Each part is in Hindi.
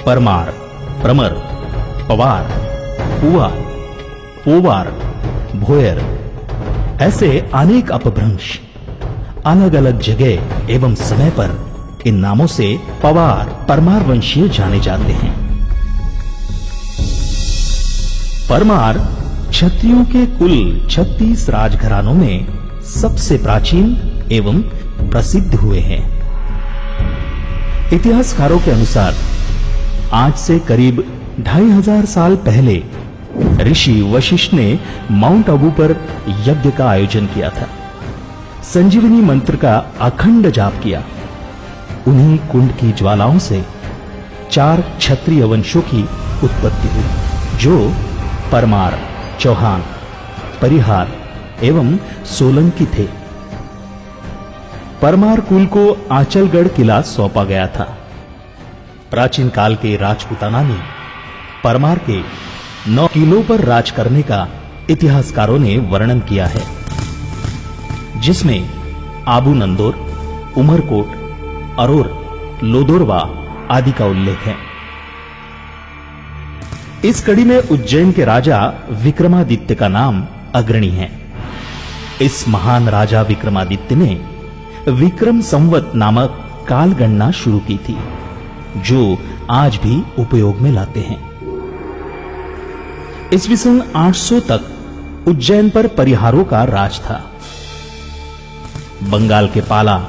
परमार, प्रमर, पवार, पुआर, पोवार, भोयर ऐसे अनेक अपभ्रंश अलग अलग जगह एवं समय पर इन नामों से पवार, परमार वंशीय जाने जाते हैं। परमार क्षत्रियों के कुल 36 राजघरानों में सबसे प्राचीन एवं प्रसिद्ध हुए हैं। इतिहासकारों के अनुसार आज से करीब 2500 साल पहले ऋषि वशिष्ठ ने माउंट आबू पर यज्ञ का आयोजन किया था। संजीवनी मंत्र का अखंड जाप किया। उन्हीं कुंड की ज्वालाओं से 4 क्षत्रिय वंशों की उत्पत्ति हुई, जो परमार, चौहान, परिहार एवं सोलंकी थे। परमार कुल को आंचलगढ़ किला सौंपा गया था। प्राचीन काल के राजपूताना ने परमार के 9 किलों पर राज करने का इतिहासकारों ने वर्णन किया है, जिसमें आबू नंदोर, उमरकोट, अरोर, लोदोरवा आदि का उल्लेख है। इस कड़ी में उज्जैन के राजा विक्रमादित्य का नाम अग्रणी है। इस महान राजा विक्रमादित्य ने विक्रम संवत नामक काल गणना शुरू की थी, जो आज भी उपयोग में लाते हैं। ईस्वी सन 800 तक उज्जैन पर परिहारों का राज था। बंगाल के पाला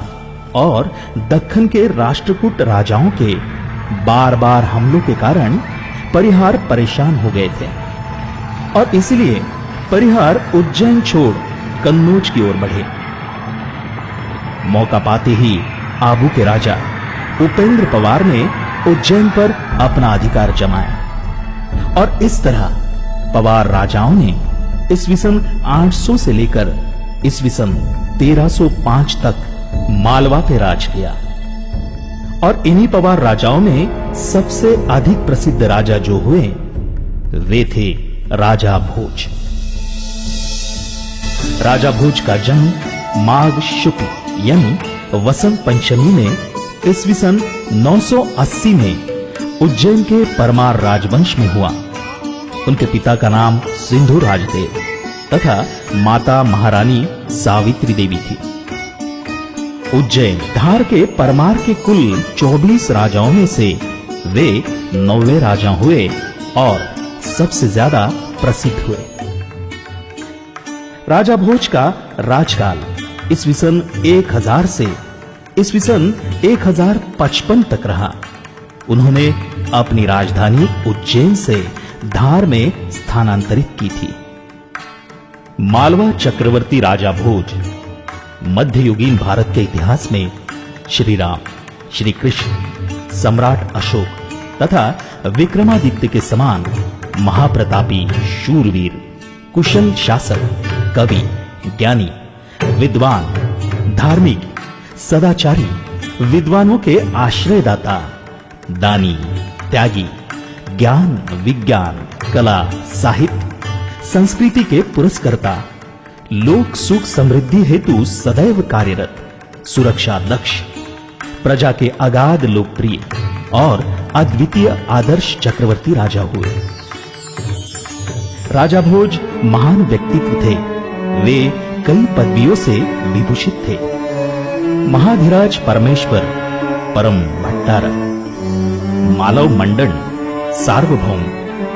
और दक्खन के राष्ट्रकूट राजाओं के बार-बार हमलों के कारण परिहार परेशान हो गए थे और इसलिए परिहार उज्जैन छोड़ कन्नौज की ओर बढ़े। मौका पाते ही आबू के राजा उपेंद्र पवार ने उज्जैन पर अपना अधिकार जमाया और इस तरह पवार राजाओं ने ईस्वी सन 800 से लेकर ईस्वी सन 1305 तक मालवा पे राज किया। और इन्हीं पवार राजाओं में सबसे अधिक प्रसिद्ध राजा जो हुए वे थे राजा भोज। राजा भोज का जन्म माघ शुक्ल यानी वसंत पंचमी में ईस्वी सन 980 में उज्जैन के परमार राजवंश में हुआ। उनके पिता का नाम सिंधु राज थे तथा माता महारानी सावित्री देवी थी। उज्जैन धार के परमार के कुल 24 राजाओं में से वे 9वें राजा हुए और सबसे ज्यादा प्रसिद्ध हुए। राजा भोज का राजकाल ईस्वी सन 1000 से ईस्वी सन 1055 तक रहा। उन्होंने अपनी राजधानी उज्जैन से धार में स्थानांतरित की थी। मालवा चक्रवर्ती राजा भोज मध्ययुगीन भारत के इतिहास में श्री राम, श्री कृष्ण, सम्राट अशोक तथा विक्रमादित्य के समान महाप्रतापी शूरवीर, कुशल शासक, कवि, ज्ञानी, विद्वान, धार्मिक, सदाचारी, विद्वानों के आश्रयदाता, दानी, त्यागी, ज्ञान, विज्ञान, कला, साहित्य, संस्कृति के पुरस्कर्ता, लोक सुख समृद्धि हेतु सदैव कार्यरत, सुरक्षा दक्ष, प्रजा के अगाध लोकप्रिय और अद्वितीय आदर्श चक्रवर्ती राजा हुए। राजा भोज महान व्यक्तित्व थे। वे कई पदवियों से विभूषित थे। महाधिराज परमेश्वर, परम भट्टारक, मालव मंडन, सार्वभौम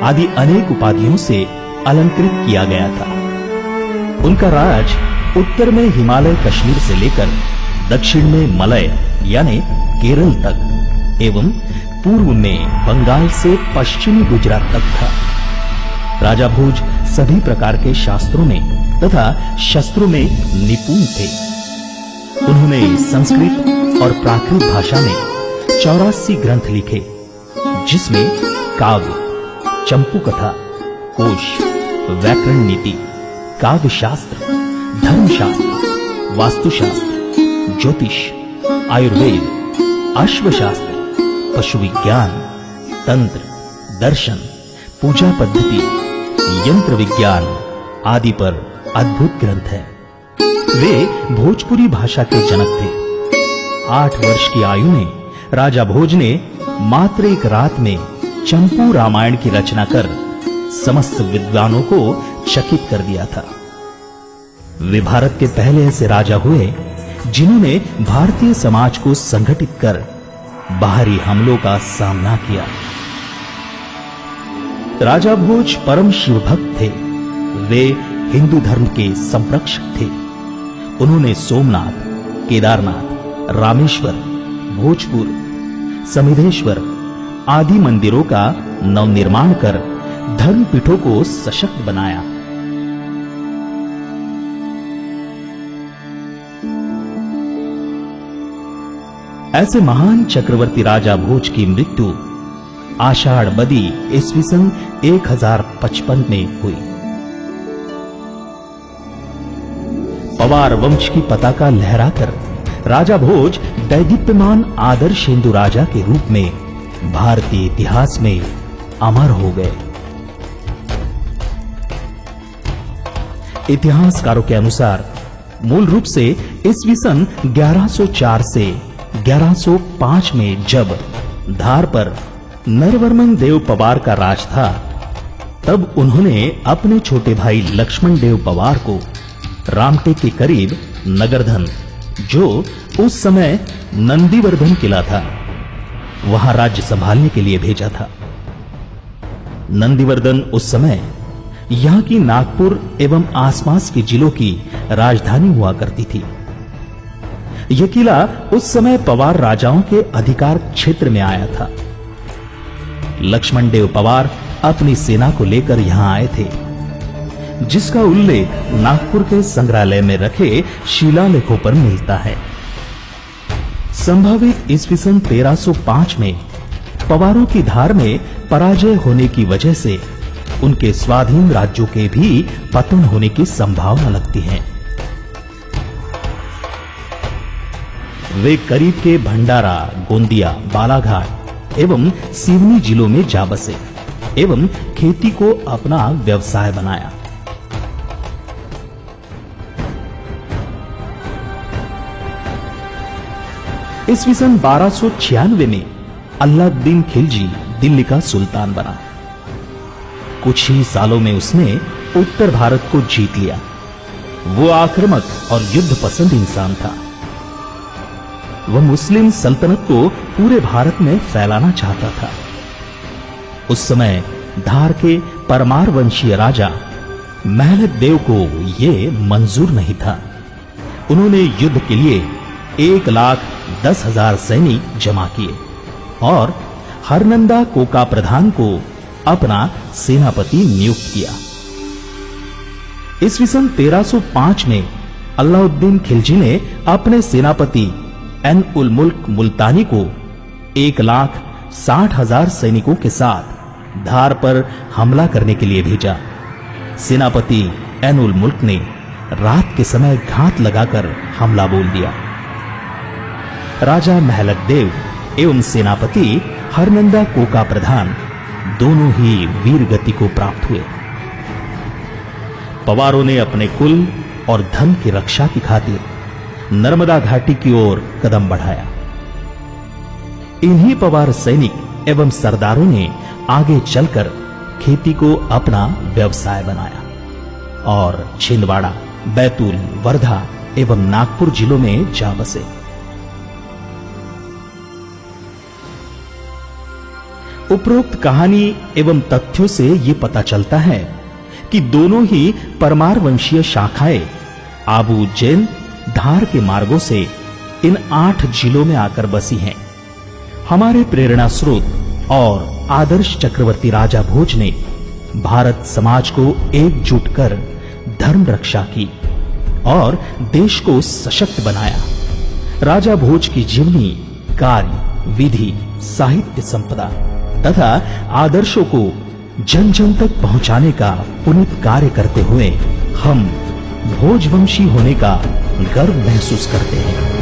आदि अनेक उपाधियों से अलंकृत किया गया था। उनका राज उत्तर में हिमालय कश्मीर से लेकर दक्षिण में मलय यानी केरल तक एवं पूर्व में बंगाल से पश्चिमी गुजरात तक था। राजा भोज सभी प्रकार के शास्त्रों में तथा शस्त्रों में निपुण थे। उन्होंने संस्कृत और प्राकृत भाषा में 84 ग्रंथ लिखे, जिसमें काव्य, चंपू कथा, कोश, व्याकरण नीति, काव्य शास्त्र, धर्मशास्त्र, वास्तुशास्त्र, ज्योतिष, आयुर्वेद, अश्वशास्त्र, पशु विज्ञान, तंत्र, दर्शन, पूजा पद्धति, यंत्र विज्ञान आदि पर अद्भुत ग्रंथ है। वे भोजपुरी भाषा के जनक थे। 8 वर्ष की आयु में राजा भोज ने मात्र एक रात में चंपू रामायण की रचना कर समस्त विद्वानों को चकित कर दिया था। वे भारत के पहले ऐसे राजा हुए जिन्होंने भारतीय समाज को संगठित कर बाहरी हमलों का सामना किया। राजा भोज परम शिव भक्त थे। वे हिंदू धर्म के संरक्षक थे। उन्होंने सोमनाथ, केदारनाथ, रामेश्वर, भोजपुर, समिधेश्वर आदि मंदिरों का नवनिर्माण कर धर्मपीठों को सशक्त बनाया। ऐसे महान चक्रवर्ती राजा भोज की मृत्यु आषाढ़ बदी ईस्वी सन 1055 में हुई। पवार वंश की पताका लहराकर राजा भोज दैदीप्यमान आदर्श हिंदू राजा के रूप में भारतीय इतिहास में अमर हो गए। इतिहासकारों के अनुसार मूल रूप से ईस्वी सन 1104 से 1105 में जब धार पर नरवर्मन देव पवार का राज था, तब उन्होंने अपने छोटे भाई लक्ष्मण देव पवार को रामटेक के करीब नगरधन, जो उस समय नंदीवर्धन किला था, वहां राज्य संभालने के लिए भेजा था। नंदीवर्धन उस समय यहां की नागपुर एवं आसपास के जिलों की राजधानी हुआ करती थी। यह किला उस समय पवार राजाओं के अधिकार क्षेत्र में आया था। लक्ष्मण देव पवार अपनी सेना को लेकर यहां आए थे, जिसका उल्लेख नागपुर के संग्रहालय में रखे शिलालेखों पर मिलता है। संभावित ईस्वी सन 1305 में पवारों की धार में पराजय होने की वजह से उनके स्वाधीन राज्यों के भी पतन होने की संभावना लगती है। वे करीब के भंडारा, गोंदिया, बालाघाट एवं सिवनी जिलों में जा बसे एवं खेती को अपना व्यवसाय बनाया। ईस्वी सन 1296 में अलाउद्दीन खिलजी दिल्ली का सुल्तान बना। कुछ ही सालों में उसने उत्तर भारत को जीत लिया। वो आक्रामक और युद्ध पसंद इंसान था। वह मुस्लिम सल्तनत को पूरे भारत में फैलाना चाहता था। उस समय धार के परमार वंशीय राजा महलत देव को यह मंजूर नहीं था। उन्होंने युद्ध के लिए 1,10,000 सैनिक जमा किए और हरनंदा कोका प्रधान को अपना सेनापति नियुक्त किया। ईस्वी सन 1305 में अलाउद्दीन खिलजी ने अपने सेनापति एन उल मुल्क मुल्तानी को 1,60,000 सैनिकों के साथ धार पर हमला करने के लिए भेजा। सेनापति एन उल मुल्क ने रात के समय घात लगाकर हमला बोल दिया। राजा महलत देव एवं सेनापति हरनंदा कोका प्रधान दोनों ही वीर गति को प्राप्त हुए। पवारों ने अपने कुल और धन की रक्षा की खातिर नर्मदा घाटी की ओर कदम बढ़ाया। इन्हीं पवार सैनिक एवं सरदारों ने आगे चलकर खेती को अपना व्यवसाय बनाया और छिंदवाड़ा, बैतूल, वर्धा एवं नागपुर जिलों में जा बसे। उपरोक्त कहानी एवं तथ्यों से यह पता चलता है कि दोनों ही परमार वंशीय शाखाएं आबू जैन धार के मार्गों से इन 8 जिलों में आकर बसी हैं। हमारे प्रेरणा स्रोत और आदर्श चक्रवर्ती राजा भोज ने भारत समाज को एकजुट कर धर्म रक्षा की और देश को सशक्त बनाया। राजा भोज की जीवनी, कार्य, विधि, साहित्य संपदा तथा आदर्शों को जन जन तक पहुंचाने का पुनीत कार्य करते हुए हम भोजवंशी होने का गर्व महसूस करते हैं।